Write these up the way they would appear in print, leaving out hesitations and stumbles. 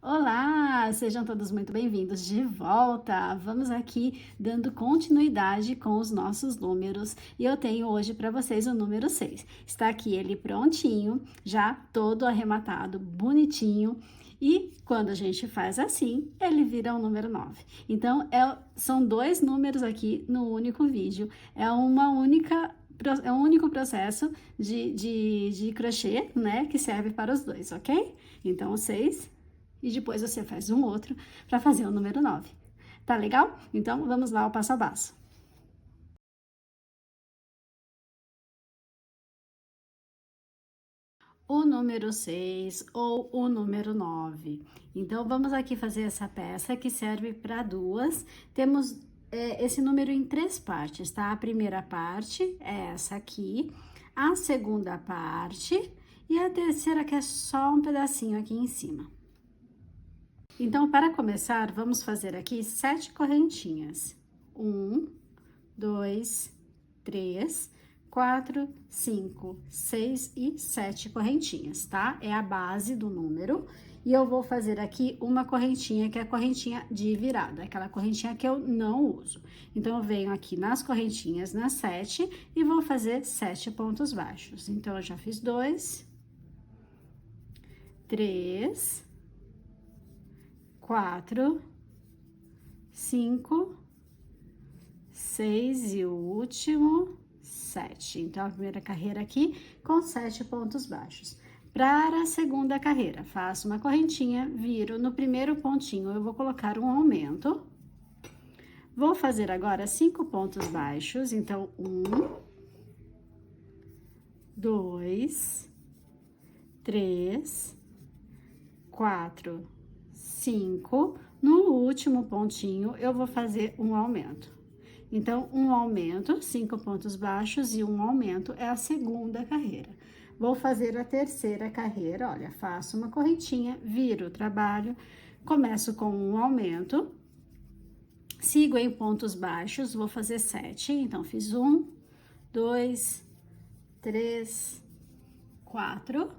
Olá, sejam todos muito bem-vindos de volta. Vamos aqui dando continuidade com os nossos números e eu tenho hoje para vocês o número 6. Está aqui ele prontinho, já todo arrematado, bonitinho. E quando a gente faz assim, ele vira o número 9. Então, são dois números aqui no único vídeo. É um único processo de crochê, né? Que serve para os dois, ok? Então, o 6 e depois você faz um outro para fazer o número 9. Tá legal? Então, vamos lá ao passo a passo. O número 6 ou o número 9. Então, vamos aqui fazer essa peça que serve para duas. Temos esse número em três partes, tá? A primeira parte é essa aqui, a segunda parte e a terceira que é só um pedacinho aqui em cima. Então, para começar, vamos fazer aqui 7 correntinhas. 1, 2, 3, 4, 5, 6 e 7 correntinhas, tá? É a base do número. E eu vou fazer aqui uma correntinha, que é a correntinha de virada, aquela correntinha que eu não uso. Então, eu venho aqui nas correntinhas, nas 7, e vou fazer 7 pontos baixos. Então, eu já fiz 2, 3, 4, 5, 6 e o último, 7. Então, a primeira carreira aqui com 7 pontos baixos. Para a segunda carreira, faço uma correntinha, viro no primeiro pontinho, eu vou colocar um aumento. Vou fazer agora 5 pontos baixos, então, 1, 2, 3, 4, 5. No último pontinho, eu vou fazer um aumento. Então, um aumento, 5 pontos baixos e um aumento é a segunda carreira. Vou fazer a terceira carreira, olha, faço uma correntinha, viro o trabalho, começo com um aumento, sigo em pontos baixos, vou fazer 7, então, fiz 1, 2, 3, 4,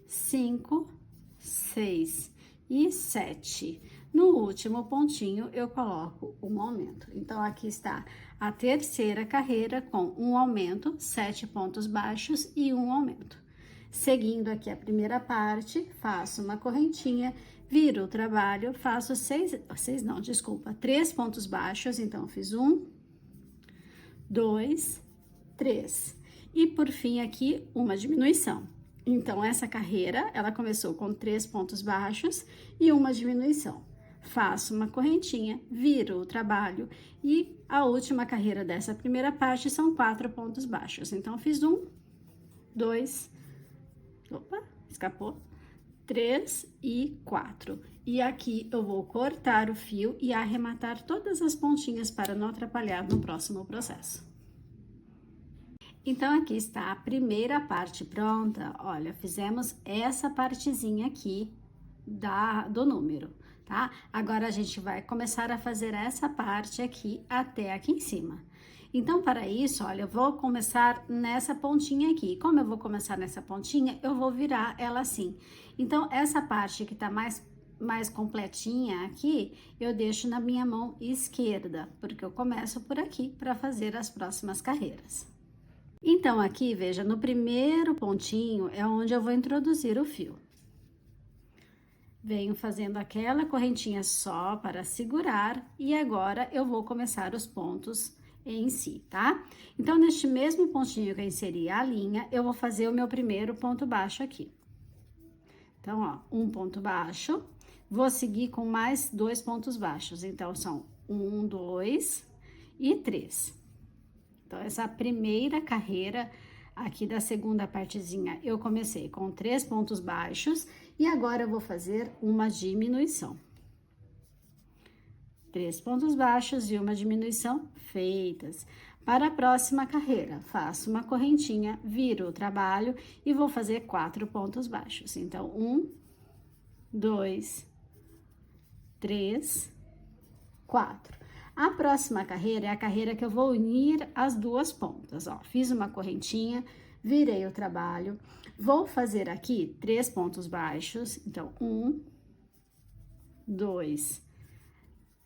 5, 6 e 7. No último pontinho, eu coloco um aumento. Então, aqui está a terceira carreira com um aumento, 7 pontos baixos e um aumento. Seguindo aqui a primeira parte, faço uma correntinha, viro o trabalho, faço 3 pontos baixos. Então, fiz 1, 2, 3. E, por fim, aqui, uma diminuição. Então, essa carreira, ela começou com 3 pontos baixos e uma diminuição. Faço uma correntinha, viro o trabalho e a última carreira dessa primeira parte são 4 pontos baixos. Então, fiz 1, 2, opa, escapou, 3 e 4. E aqui eu vou cortar o fio e arrematar todas as pontinhas para não atrapalhar no próximo processo. Então, aqui está a primeira parte pronta. Olha, fizemos essa partezinha aqui do número, tá? Agora, a gente vai começar a fazer essa parte aqui até aqui em cima. Então, para isso, olha, eu vou começar nessa pontinha aqui. Como eu vou começar nessa pontinha, eu vou virar ela assim. Então, essa parte que tá mais completinha aqui, eu deixo na minha mão esquerda, porque eu começo por aqui para fazer as próximas carreiras. Então, aqui, veja, no primeiro pontinho é onde eu vou introduzir o fio. Venho fazendo aquela correntinha só para segurar e agora eu vou começar os pontos em si, tá? Então, neste mesmo pontinho que eu inseri a linha, eu vou fazer o meu primeiro ponto baixo aqui. Então, ó, um ponto baixo, vou seguir com mais 2 pontos baixos. Então, são 1, 2 e 3. Então, essa primeira carreira aqui da segunda partezinha, eu comecei com 3 pontos baixos e agora eu vou fazer uma diminuição. 3 pontos baixos e uma diminuição feitas. Para a próxima carreira, faço uma correntinha, viro o trabalho e vou fazer 4 pontos baixos. Então, 1, 2, 3, 4. A próxima carreira é a carreira que eu vou unir as duas pontas, ó. Fiz uma correntinha, virei o trabalho, vou fazer aqui 3 pontos baixos, então, 1, 2,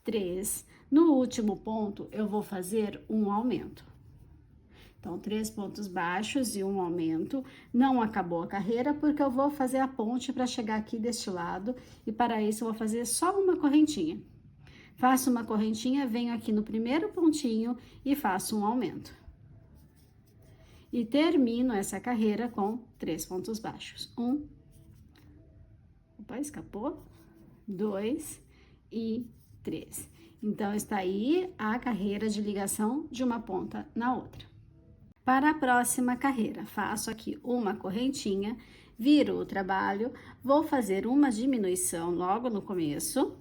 3. No último ponto, eu vou fazer um aumento. Então, 3 pontos baixos e um aumento. Não acabou a carreira, porque eu vou fazer a ponte para chegar aqui deste lado. E para isso, eu vou fazer só uma correntinha. Faço uma correntinha, venho aqui no primeiro pontinho e faço um aumento. E termino essa carreira com 3 pontos baixos. 1, opa, escapou. 2 e 3. Então, está aí a carreira de ligação de uma ponta na outra. Para a próxima carreira, faço aqui uma correntinha, viro o trabalho, vou fazer uma diminuição logo no começo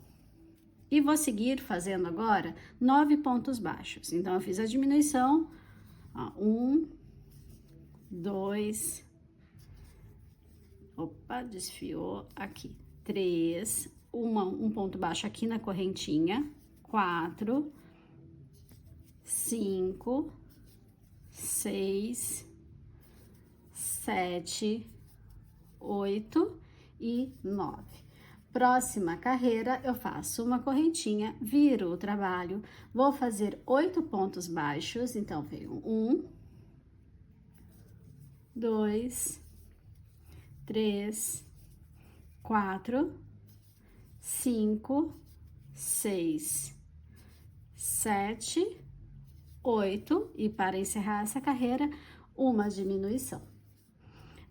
e vou seguir fazendo agora 9 pontos baixos. Então, eu fiz a diminuição, ó, 1, 2, opa, desfiou aqui, 3, um ponto baixo aqui na correntinha, 4, 5, 6, 7, 8 e 9. Próxima carreira, eu faço uma correntinha, viro o trabalho, vou fazer 8 pontos baixos, então, venho 1, 2, 3, 4, 5, 6, 7, 8, e para encerrar essa carreira, uma diminuição.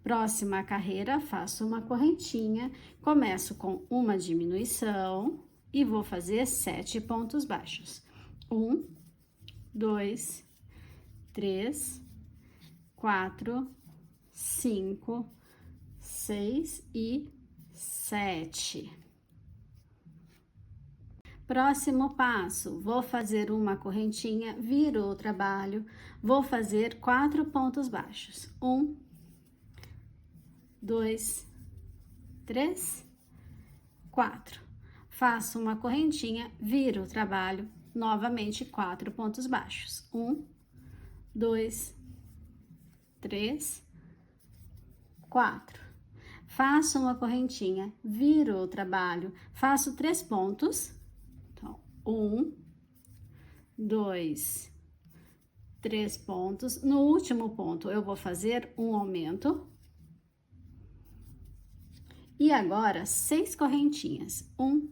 Próxima carreira, faço uma correntinha, começo com uma diminuição e vou fazer 7 pontos baixos. 1, 2, 3, 4, 5, 6 e 7. Próximo passo, vou fazer uma correntinha, viro o trabalho, vou fazer 4 pontos baixos. 1, 2, 3, 4. Faço uma correntinha, viro o trabalho, novamente 4 pontos baixos. 1, 2, 3, 4. Faço uma correntinha, viro o trabalho, faço 3 pontos. Então, 1, 2, 3 pontos. No último ponto, eu vou fazer um aumento. E agora, 6 correntinhas. 1,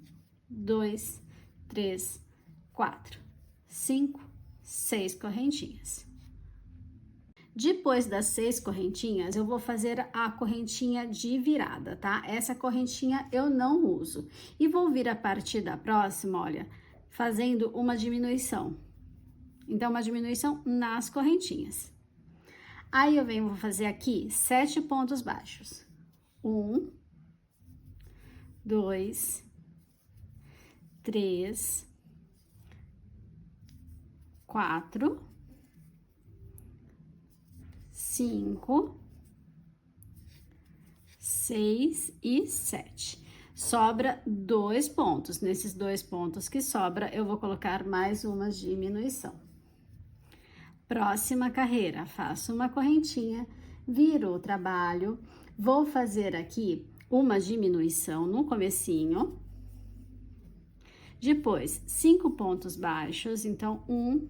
2, 3, 4, 5, 6 correntinhas. Depois das 6 correntinhas, eu vou fazer a correntinha de virada, tá? Essa correntinha eu não uso. E vou vir a partir da próxima, olha, fazendo uma diminuição. Então, uma diminuição nas correntinhas. Aí, eu venho, vou fazer aqui 7 pontos baixos. 1, 2, 3, 4, 5, 6 e 7. Sobra 2 pontos. Nesses 2 pontos que sobra, eu vou colocar mais uma diminuição. Próxima carreira, faço uma correntinha, viro o trabalho, vou fazer aqui uma diminuição no comecinho. Depois, 5 pontos baixos, então, 1,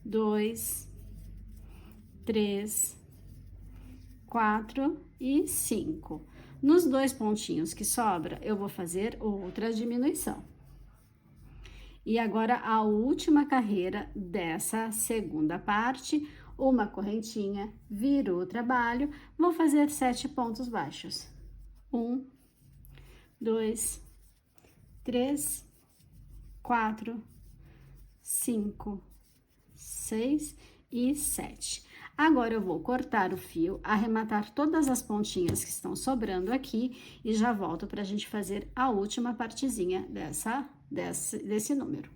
2, 3, 4 e 5. Nos 2 pontinhos que sobra, eu vou fazer outra diminuição. E agora, a última carreira dessa segunda parte, uma correntinha, viro o trabalho, vou fazer 7 pontos baixos. 1, 2, 3, 4, 5, 6 e 7. Agora, eu vou cortar o fio, arrematar todas as pontinhas que estão sobrando aqui e já volto para a gente fazer a última partezinha desse número.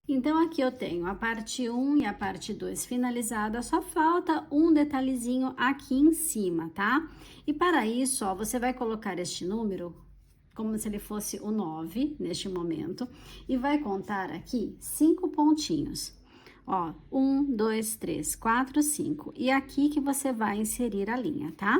Então, aqui eu tenho a parte 1 e a parte 2 finalizada, só falta um detalhezinho aqui em cima, tá? E para isso, ó, você vai colocar este número como se ele fosse o 9, neste momento, e vai contar aqui 5 pontinhos. Ó, 1, 2, 3, 4, 5. E aqui que você vai inserir a linha, tá?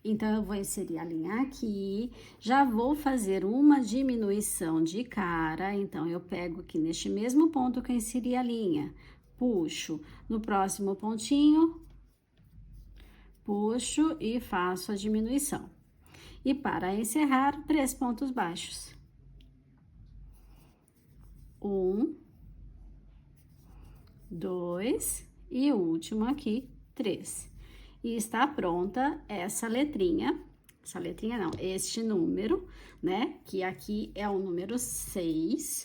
Então, eu vou inserir a linha aqui, já vou fazer uma diminuição de cara, então, eu pego aqui neste mesmo ponto que eu inseri a linha, puxo no próximo pontinho, puxo e faço a diminuição. E para encerrar, 3 pontos baixos. 1, 2 e o último aqui, 3. E está pronta essa letrinha não, este número, né? Que aqui é o número 6.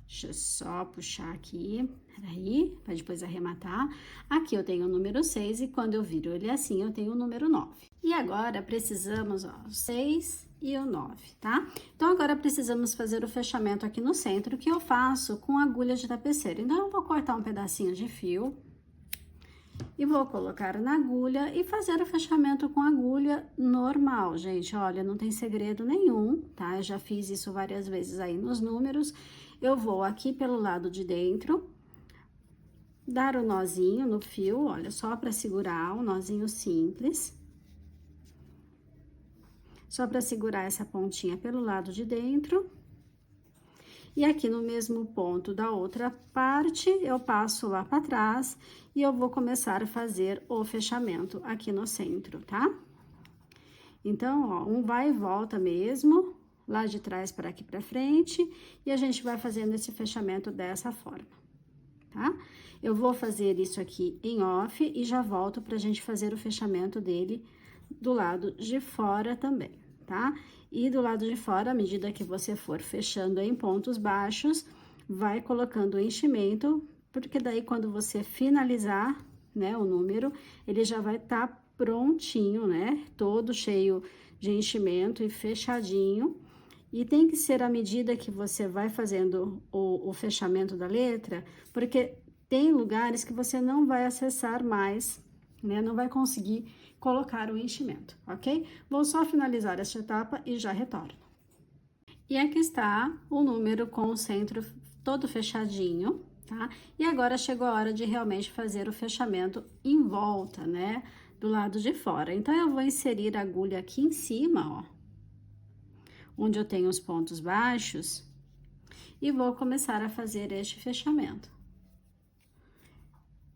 Deixa eu só puxar aqui, peraí, para depois arrematar. Aqui eu tenho o número 6 e quando eu viro ele assim, eu tenho o número 9. E agora, precisamos, ó, o 6 e o 9, tá? Então, agora precisamos fazer o fechamento aqui no centro, que eu faço com agulha de tapeceira. Então, eu vou cortar um pedacinho de fio e vou colocar na agulha e fazer o fechamento com agulha normal, gente. Olha, não tem segredo nenhum, tá? Eu já fiz isso várias vezes aí nos números. Eu vou aqui pelo lado de dentro, dar o nozinho no fio, olha, só para segurar, um nozinho simples. Só para segurar essa pontinha pelo lado de dentro. E aqui no mesmo ponto da outra parte, eu passo lá para trás e eu vou começar a fazer o fechamento aqui no centro, tá? Então, ó, um vai e volta mesmo, lá de trás para aqui para frente, e a gente vai fazendo esse fechamento dessa forma, tá? Eu vou fazer isso aqui em off e já volto pra gente fazer o fechamento dele do lado de fora também, tá? E do lado de fora, à medida que você for fechando em pontos baixos, vai colocando o enchimento, porque daí quando você finalizar, né, o número, ele já vai estar prontinho, né? Todo cheio de enchimento e fechadinho. E tem que ser à medida que você vai fazendo o fechamento da letra, porque tem lugares que você não vai acessar mais, né? Não vai conseguir colocar o enchimento, ok? Vou só finalizar esta etapa e já retorno. E aqui está o número com o centro todo fechadinho, tá? E agora chegou a hora de realmente fazer o fechamento em volta, né? Do lado de fora. Então, eu vou inserir a agulha aqui em cima, ó, onde eu tenho os pontos baixos, e vou começar a fazer este fechamento.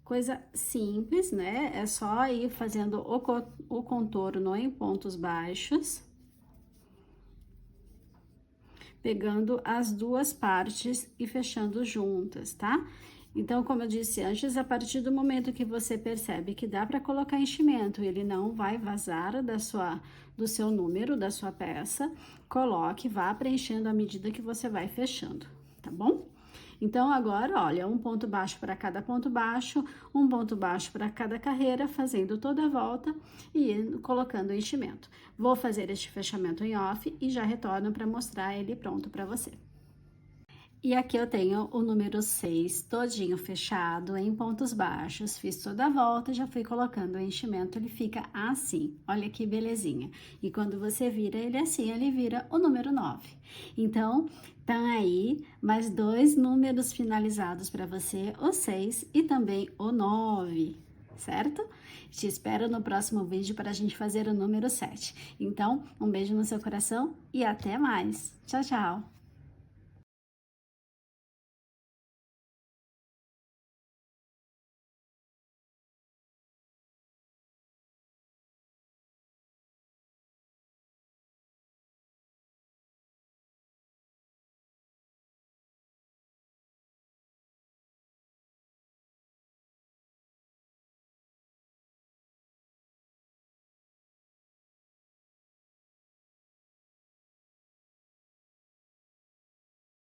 Coisa simples, né? É só ir fazendo o contorno em pontos baixos, pegando as duas partes e fechando juntas, tá? Então, como eu disse antes, a partir do momento que você percebe que dá para colocar enchimento e ele não vai vazar do seu número, da sua peça, coloque, vá preenchendo à medida que você vai fechando, tá bom? Então, agora, olha, um ponto baixo para cada ponto baixo, um ponto baixo para cada carreira, fazendo toda a volta e colocando o enchimento. Vou fazer este fechamento em off e já retorno para mostrar ele pronto para você. E aqui eu tenho o número 6 todinho fechado em pontos baixos, fiz toda a volta, já fui colocando o enchimento, ele fica assim, olha que belezinha. E quando você vira ele assim, ele vira o número 9. Então, tá aí mais 2 números finalizados para você, o 6 e também o 9, certo? Te espero no próximo vídeo para a gente fazer o número 7. Então, um beijo no seu coração e até mais. Tchau, tchau!